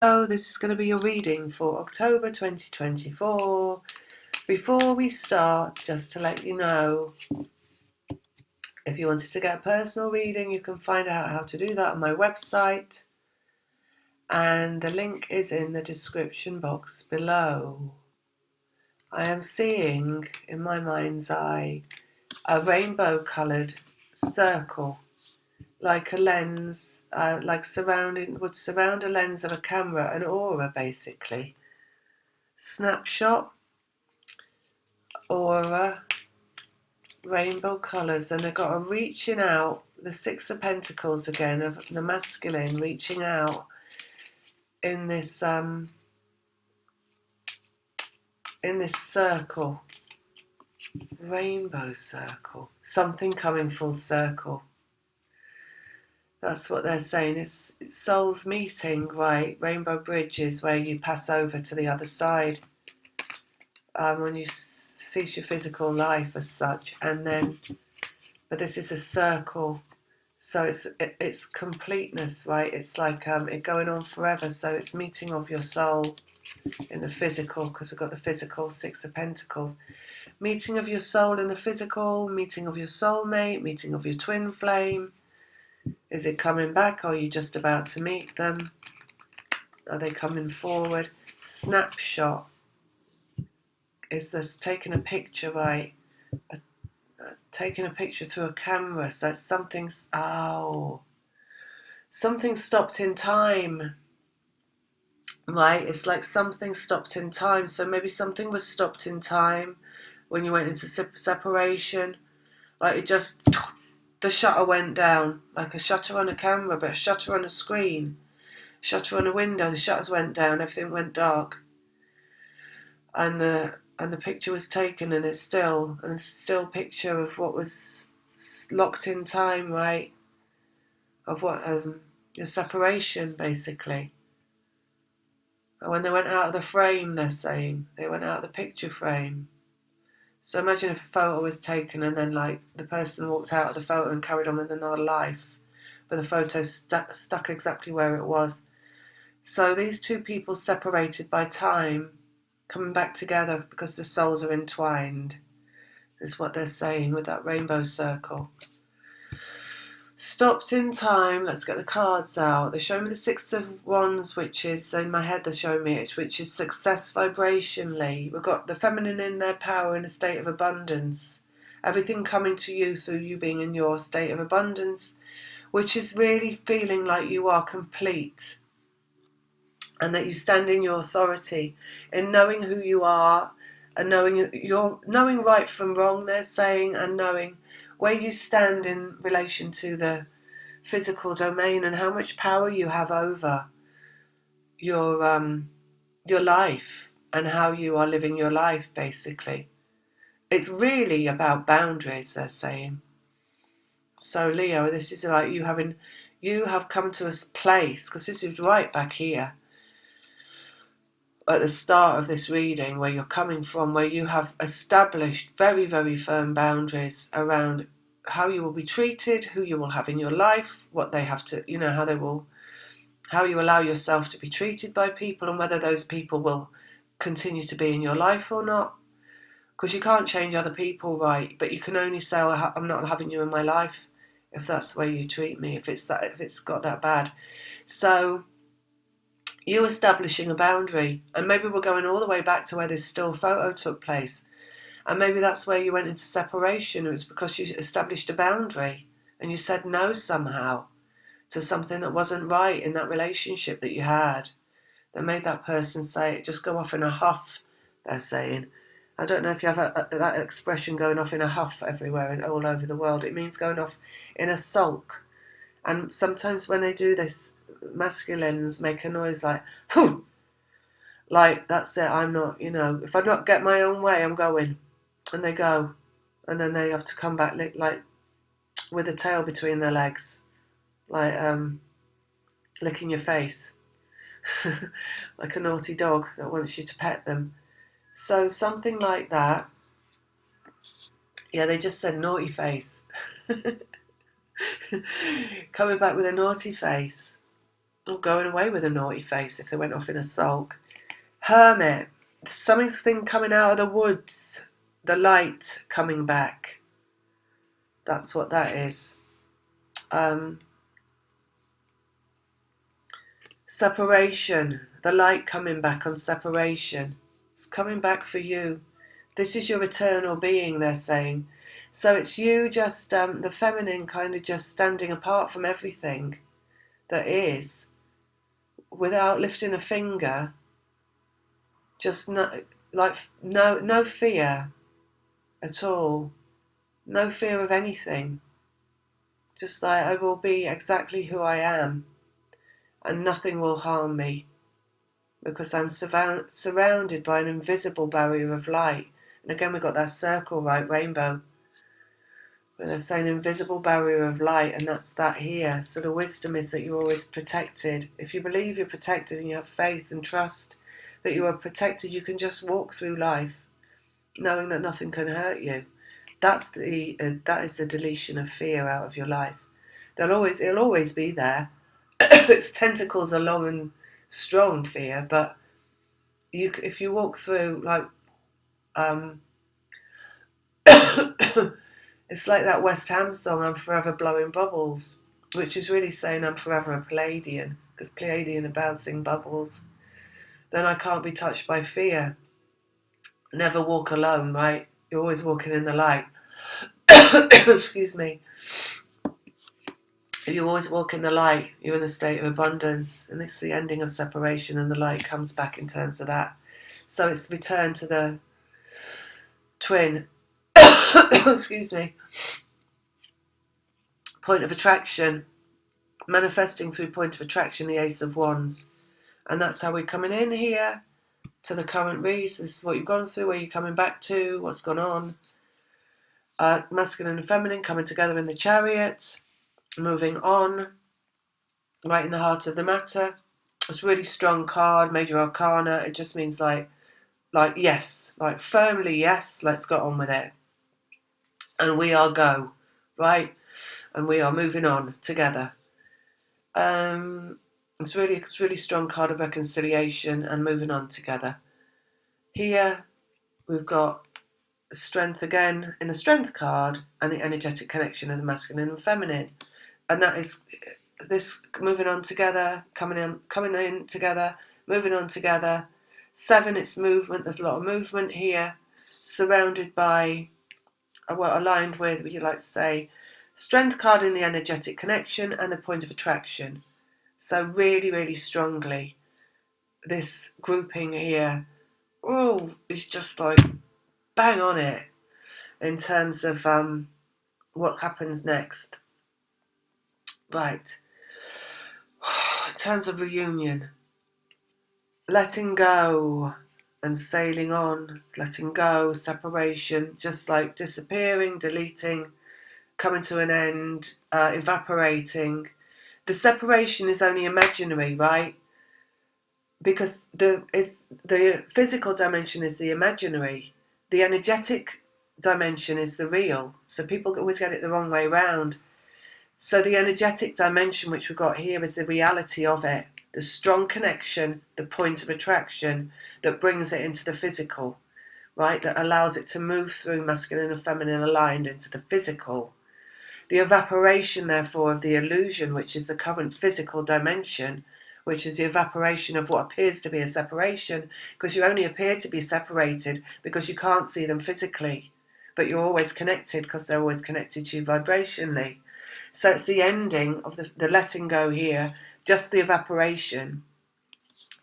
Hello, this is going to be your reading for October 2024. Before we start, just to let you know, if you wanted to get a personal reading, you can find out how to do that on my website, and the link is in the description box below. I am seeing, in my mind's eye, a rainbow-coloured circle, like a lens, would surround a lens of a camera, an aura basically. Snapshot, aura, rainbow colours, and they've got a reaching out, the Six of Pentacles again, of the masculine reaching out in this circle, rainbow circle, something coming full circle. That's what they're saying. It's souls meeting, right? Rainbow bridge is where you pass over to the other side when you cease your physical life as such, and then, but this is a circle. So it's completeness, right? It's like it going on forever. So it's meeting of your soul in the physical, because we've got the physical Six of Pentacles. Meeting of your soul in the physical, meeting of your soulmate, meeting of your twin flame. Is it coming back? Or are you just about to meet them? Are they coming forward? Snapshot. Is this taking a picture, right? Taking a picture through a camera. So something's something stopped in time, right? It's like something stopped in time. So maybe something was stopped in time when you went into separation. Like it just, the shutter went down, like a shutter on a camera, but a shutter on a screen, shutter on a window. The shutters went down, everything went dark, and the picture was taken, and it's still picture of what was locked in time, right? Of what your separation, basically. And when they went out of the frame, they're saying they went out of the picture frame. So imagine if a photo was taken and then like the person walked out of the photo and carried on with another life, but the photo stuck exactly where it was. So these two people separated by time, coming back together because the souls are entwined, is what they're saying with that rainbow circle. Stopped in time. Let's get the cards out. They show me the Six of Wands, which is, in my head they're showing me it, which is success vibrationally. We've got the feminine in their power in a state of abundance. Everything coming to you through you being in your state of abundance, which is really feeling like you are complete and that you stand in your authority in knowing who you are and knowing right from wrong, they're saying, and knowing where you stand in relation to the physical domain and how much power you have over your life and how you are living your life, basically. It's really about boundaries, they're saying. So Leo, this is like you have come to a place, because this is right back here at the start of this reading, where you're coming from, where you have established very, very firm boundaries around how you will be treated, who you will have in your life, what they have to, how you allow yourself to be treated by people, and whether those people will continue to be in your life or not. Because you can't change other people, right? But you can only say, I'm not having you in my life if that's the way you treat me, if it's got that bad. So you establishing a boundary, and maybe we're going all the way back to where this still photo took place, and maybe that's where you went into separation. It was because you established a boundary and you said no somehow to something that wasn't right in that relationship that you had, that made that person say, just go off in a huff, they're saying. I don't know if you have that expression, going off in a huff, everywhere and all over the world. It means going off in a sulk. And sometimes when they do this, masculines make a noise like, phew, like, that's it, I'm not, if I don't get my own way, I'm going. And they go. And then they have to come back like with a tail between their legs, like licking your face, like a naughty dog that wants you to pet them. So something like that. Yeah, they just said naughty face. Coming back with a naughty face. or going away with a naughty face if they went off in a sulk. Hermit, something coming out of the woods, the light coming back. That's what that is. Separation, the light coming back on separation. It's coming back for you. This is your eternal being, they're saying. So it's you just, the feminine kind of just standing apart from everything that is, without lifting a finger, just no fear at all, no fear of anything. Just like, I will be exactly who I am, and nothing will harm me, because I'm surrounded by an invisible barrier of light. And again, we've got that circle, right, rainbow. But they're saying invisible barrier of light, and that's that here. So the wisdom is that you're always protected. If you believe you're protected and you have faith and trust that you are protected, you can just walk through life knowing that nothing can hurt you. That is the deletion of fear out of your life. It'll always be there. Its tentacles are long and strong, fear, but if you walk through, like, it's like that West Ham song, I'm Forever Blowing Bubbles, which is really saying I'm forever a Pleiadian, because Pleiadian are bouncing bubbles. Then I can't be touched by fear. Never walk alone, right? You're always walking in the light. Excuse me. If you always walk in the light, you're in a state of abundance, and it's the ending of separation, and the light comes back in terms of that. So it's return to the twin. Excuse me. Point of attraction, manifesting through point of attraction, the Ace of Wands. And that's how we're coming in here to the current reads. This is what you've gone through, where you're coming back to, what's gone on. Masculine and feminine coming together in the Chariot. Moving on, right in the heart of the matter. It's a really strong card, Major Arcana. It just means like yes, like firmly yes, let's get on with it. And we are go, right? And we are moving on together. It's really strong card of reconciliation and moving on together. Here we've got strength again in the strength card, and the energetic connection of the masculine and feminine. And that is this moving on together, coming in together, moving on together. 7, it's movement. There's a lot of movement here, surrounded by, aligned with, would you like to say, strength card in the energetic connection and the point of attraction. So really, really strongly, this grouping here, is just like bang on it in terms of what happens next. Right. In terms of reunion, letting go and sailing on, letting go, separation, just like disappearing, deleting, coming to an end, evaporating. The separation is only imaginary, right? Because the physical dimension is the imaginary. The energetic dimension is the real. So people always get it the wrong way round. So the energetic dimension which we've got here is the reality of it, the strong connection, the point of attraction that brings it into the physical, right? That allows it to move through masculine and feminine aligned into the physical. The evaporation, therefore, of the illusion, which is the current physical dimension, which is the evaporation of what appears to be a separation, because you only appear to be separated because you can't see them physically, but you're always connected because they're always connected to you vibrationally. So it's the ending of the letting go here, just the evaporation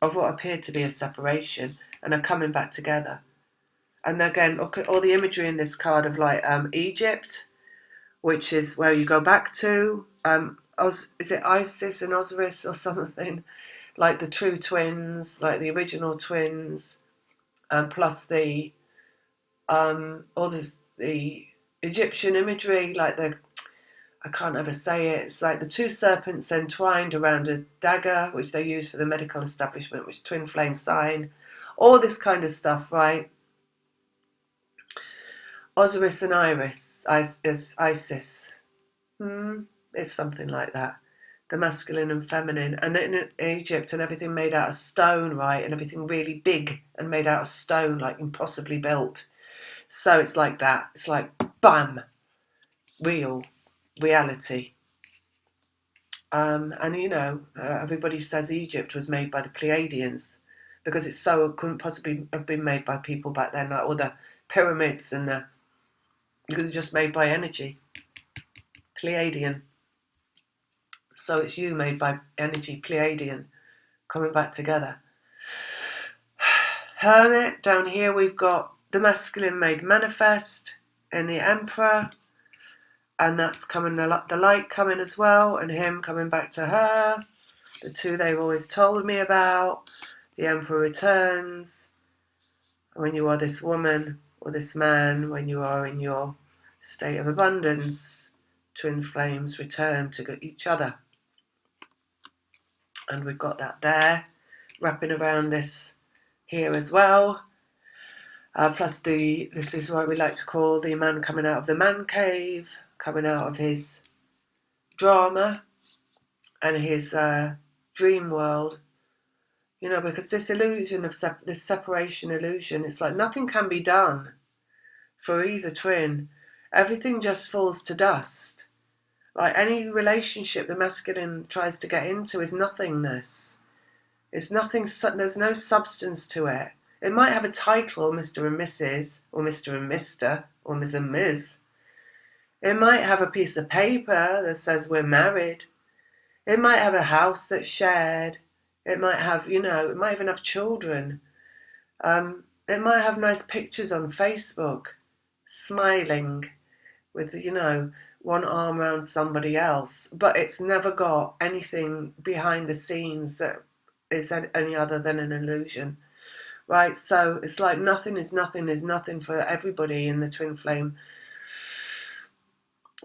of what appeared to be a separation, and are coming back together. And again, look at all the imagery in this card of like Egypt, which is where you go back to. Is it Isis and Osiris or something? Like the true twins, like the original twins, plus the Egyptian imagery, like I can't ever say it. It's like the two serpents entwined around a dagger, which they use for the medical establishment, which twin flame sign. All this kind of stuff, right? Osiris and Isis. It's something like that. the masculine and feminine, and in Egypt, and everything made out of stone, right, and everything really big and made out of stone, like impossibly built. So it's like that. It's like bam, reality. And everybody says Egypt was made by the Pleiadians because it couldn't possibly have been made by people back then, like all the pyramids because it's just made by energy. Pleiadian. So it's you made by energy, Pleiadian, coming back together. Hermit, down here we've got the masculine made manifest in the Emperor, and that's coming, the light coming as well, and him coming back to her, the two they've always told me about. The Emperor returns when you are this woman or this man, when you are in your state of abundance. Twin flames return to each other. And we've got that there, wrapping around this here as well. Plus this is what we like to call the man coming out of the man cave, coming out of his drama and his dream world. Because this illusion of this separation illusion, it's like nothing can be done for either twin. Everything just falls to dust. Like any relationship the masculine tries to get into is nothingness. It's nothing. There's no substance to it. It might have a title, Mr. and Mrs., or Mr. and Mr., or Ms. and Ms. It might have a piece of paper that says we're married. It might have a house that's shared. It might have, it might even have children. It might have nice pictures on Facebook, smiling with, one arm around somebody else. But it's never got anything behind the scenes that is any other than an illusion. Right, so it's like nothing is nothing for everybody in the twin flame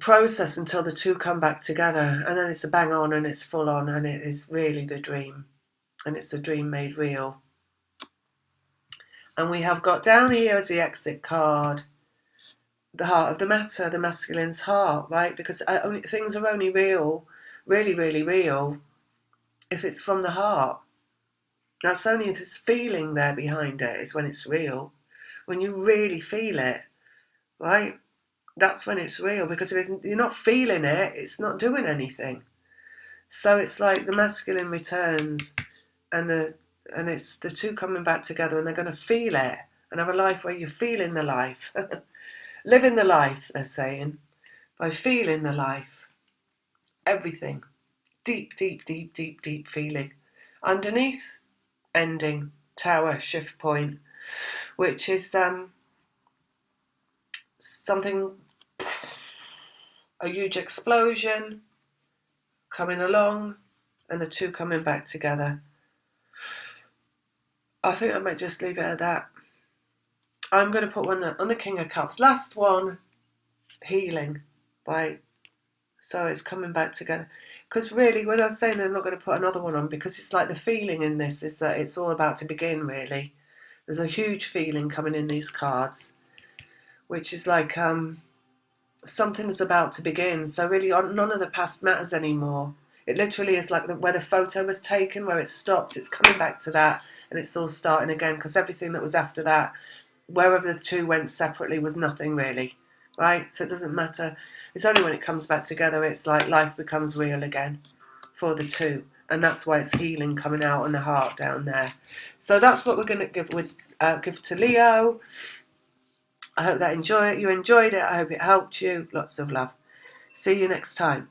process until the two come back together, and then it's a bang on and it's full on, and it is really the dream, and it's a dream made real. And we have got down here as the exit card, the heart of the matter, the masculine's heart, right? Because things are only real, really, really real, if it's from the heart. That's only this feeling there behind it is when it's real. When you really feel it, right? That's when it's real, because if you're not feeling it, it's not doing anything. So it's like the masculine returns, and it's the two coming back together, and they're going to feel it and have a life where you're feeling the life. Living the life, they're saying, by feeling the life. Everything. Deep, deep, deep, deep, deep feeling. Underneath, ending, tower, shift point, which is something, a huge explosion coming along, and the two coming back together. I think I might just leave it at that. I'm going to put one on the King of Cups. Last one, healing, right? So it's coming back together. Because really, when I was saying they're not going to put another one on, because it's like the feeling in this is that it's all about to begin, really. There's a huge feeling coming in these cards, which is like something is about to begin. So really, none of the past matters anymore. It literally is like where the photo was taken, where it stopped. It's coming back to that, and it's all starting again, because everything that was after that, wherever the two went separately, was nothing really, right? So it doesn't matter. It's only when it comes back together, it's like life becomes real again for the two. And that's why it's healing coming out on the heart down there. So that's what we're going to give to Leo. I hope that you enjoyed it. I hope it helped you. Lots of love. See you next time.